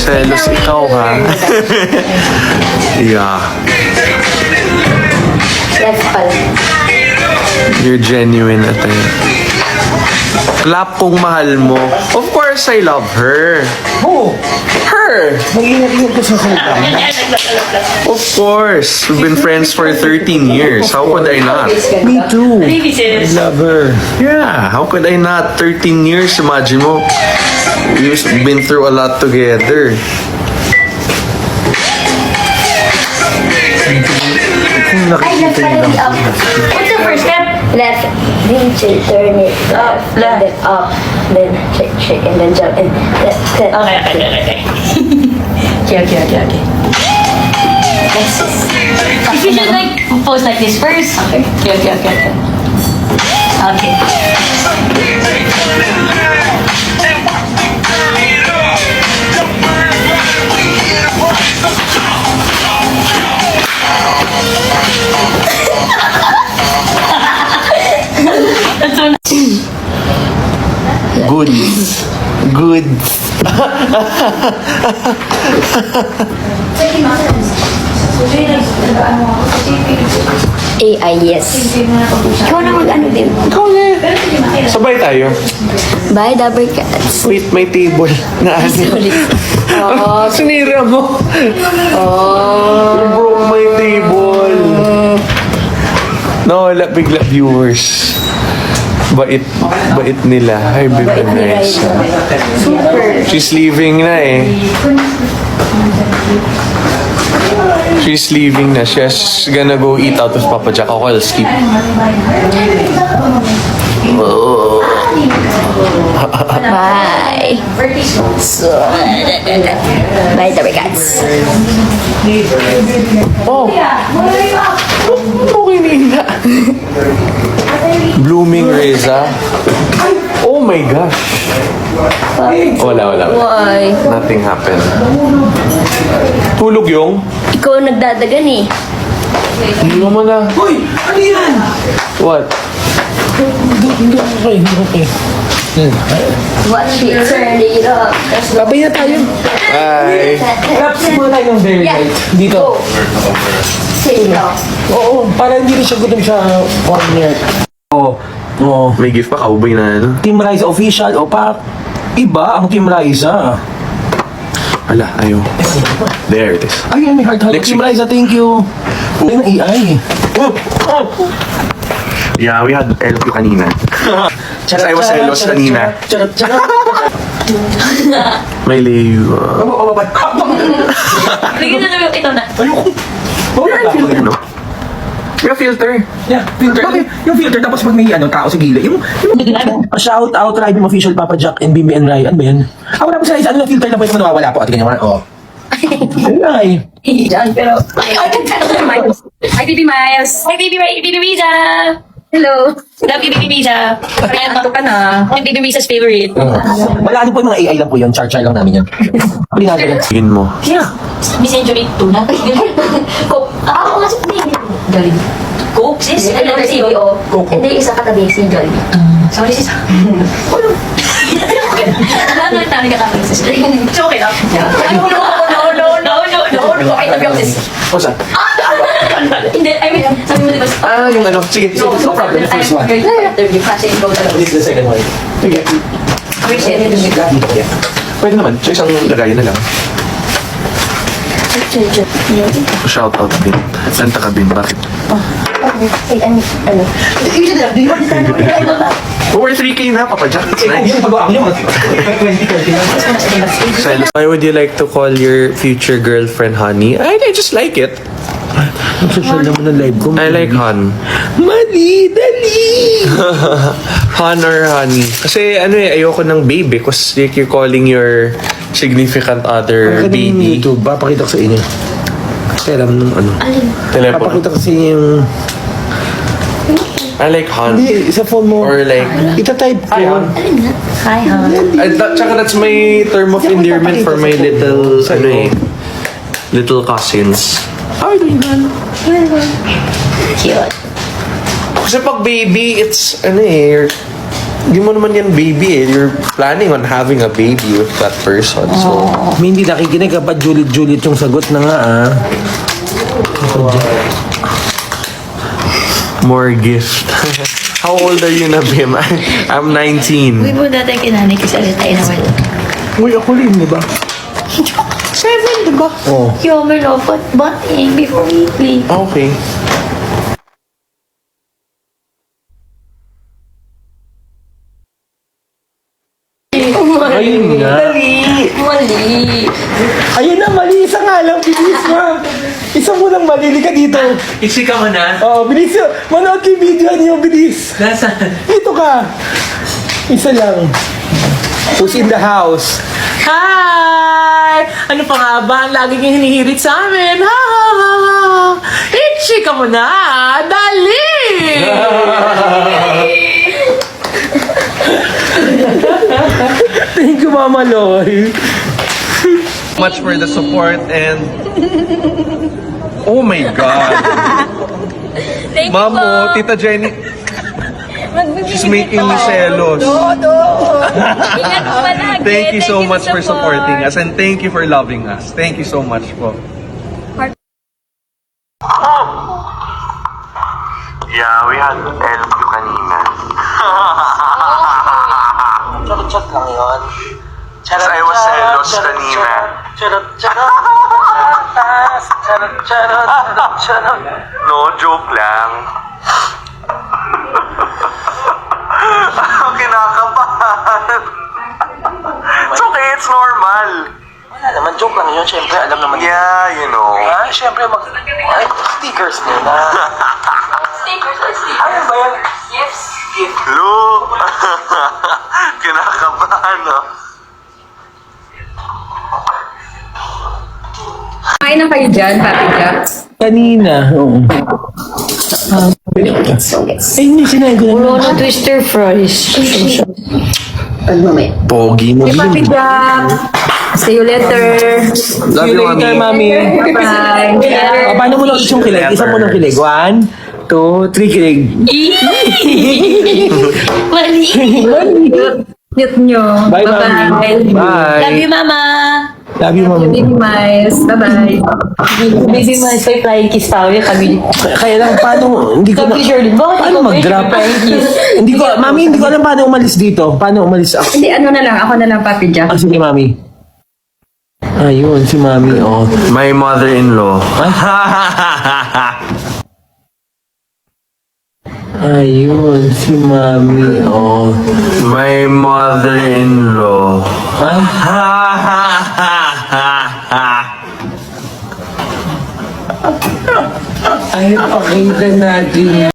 Selos ikaw, ha? Yeah. Yes, pala. You're genuine at Clap kung mahal mo. Of course, I love her. Oh, Her! mag-ingat-ingat ko sa salita. Of course. We've been friends for 13 years. How could I not? Me too. I love her. Yeah, how could I not? 13 years, imagine mo. We've been through a lot together. Kung nakikita yun lang. What's the first step? Left, then turn it up, then up, then shake, and then jump, and then. Okay. Okay. If you should like pose like this first. Okay. Okay. That's so nice. Good. Good. AI, yes. Ikaw na mag-ano din. Ikaw na. Sabay tayo. Bye, Dabber Cats. Wait, may table na ano. Oh. Sinira mo. You broke my table. Nawala bigla viewers. Bait nila. Hi, baby, nice. She's leaving na eh. She's leaving na. She's gonna go eat out with Papa Jack. Ako, I'll sleep. Bye. Bye, Dabber Cats. Oh! Okay, Nina. Blooming Reza. Oh my gosh. Wala. Why? Nothing happened. Tulog yung? Ikaw ang nagdadagan eh. Hindi naman na. Hoy! Ano yan? What? Hindi okay. Watch it, turn it up. Babay na tayo. Bye. Claps muna tayo ng very light. Dito. Sit down. Oo, para hindi rin siya gutom siya 1 year. Oo. May gift pa, kaubay na ano. Team Rise official. O pa, iba ang Team Rise Ala, ayaw. There it is. Ayun, may heart. Next Team week. Rise, thank you. Ayun ang AI. Yeah, we had LP kanina. I was jealous kanina. Charot. May leave. Bigyan na namin ito na. Ayoko. Filter, no? May filter. Yeah, filter. Bakit? Yung filter, tapos pag may tao sa gilid. Yung shout out, Ride official Papa Jack and Bimbi and Ryan. Ano ba yan? Wala po sa isa. Ano na filter na pwede mo nawawala po? At ganyan naman. Oo. Ay. Diyan, pero... Hi, Baby Miles! Hi, Baby Riza! Hello! Love you, Baby Riza! Kaya ito ka na. Yung Baby Riza's favorite. Wala ano po yung mga AI lang po yun. Char lang namin yan. Hindi natin yan. Tingin mo. Yeah. Miss Enjoy tuna. Coke. Ako nga si Jollibee. Coke, sis? Ano na si Yoyo? Hindi, isa katabi si Jollibee. Sorry, sis. Alam na tayo kakapag sis. It's okay lang. No. Okay, tabi ako sis. O saan? Hindi, I mean, sabi mo diba? Yung ano. Sige. No problem. The first one. Kasi go talaga. This is the second one. Sige. Appreciate it. Yeah. Pwede naman. So, isang lagayan na lang. Shout out din. Santa ka din. Bakit? Wait, ano? Over 3K na, Papa Jack. It's nice. Yung pag-aak niyo, mga 20, 30 lang. Why would you like to call your future girlfriend honey? I just like it. Ang social naman ng live ko. I like Han. Mali, dali! Han or honey. Kasi ano ayoko ng baby because like you're calling your significant other Ang kanina yung baby. YouTube, papakita ko sa inyo. Kaya alam nung ano. Telepono. Papakita ko sa inyo yung... I like Han. Hindi, sa phone mo. Or like... Ita-type ko. Hi, hon. Tsaka that's my term of endearment for my little, ano eh, little cousins. How are you doing, Han? Cute. Kasi pag baby, it's, ano eh, hindi mo naman yan baby eh. You're planning on having a baby with that person. So, May hindi nakikinig kapag Juliet yung sagot na nga more gift. How old are you na, Bim? I'm 19. Uy po dati kinanay kasi alita inawal. Uy, ako rin, di ba? 7, diba? Oo. You're my love, but before we leave. Okay. Ayun nga. Mali. Ayun na, mali. Isa nga lang, bilis ma. Isa mo lang mali. Ka dito. Isi ka mo na? Oo, bilis yun. Manood yung video niyo, bilis. Nasaan? Dito ka. Isa lang. Who's in the house? Hi! Ano pa nga ba ang lagi niyong hinihirit sa amin? Ha ha ha ha! Itchy ka mo na! Dali! Thank you, Mama Loy. Much for the support and... Oh my God! Thank Mamo, Tita Jenny, she's making me selos. Ingat po palagi. Thank you so much for support. supporting us and thank you for loving us. Thank you so much po. Yeah, we had LQ kanina. Chat lang yun. Because I was selos kanina. No, joke lang. Kinakabahan. It's okay, it's normal. Wala naman, joke lang yun. Siyempre, alam naman. Yeah, you know. Ah, siyempre, ay, stickers muna. Ano ba yan? Look! Kinakabahan, no? Kain na kayo dyan, Papi Jack. Kanina, oo. Ay, hindi, sinabi ko na. Corona twister fries. Pogi mo, Hey, Papi Jack. See you later. Love you, Later, Mami. Bye. Ah, paano mo lang yung kilig? Isa mo ng kilig. 1, 2, 3 kilig. Mali. Mute nyo. Bye, Mami. Bye. Love you, Mama. Love you, Mami. Baby Miles. Bye-bye. Baby Miles, may flying kiss tayo. Kami. Kaya lang, paano, hindi ko na, paano mag-drop? Hindi ko, Mami, hindi ko alam paano umalis dito. Paano umalis ako? Hindi, ano na lang. Ako na lang, Papi Jack. Ah, sige, Mami. Ayun, si Mami, oh. My mother-in-law. Ayun, si Mami, oh. My mother-in-law. Ay, pakita natin.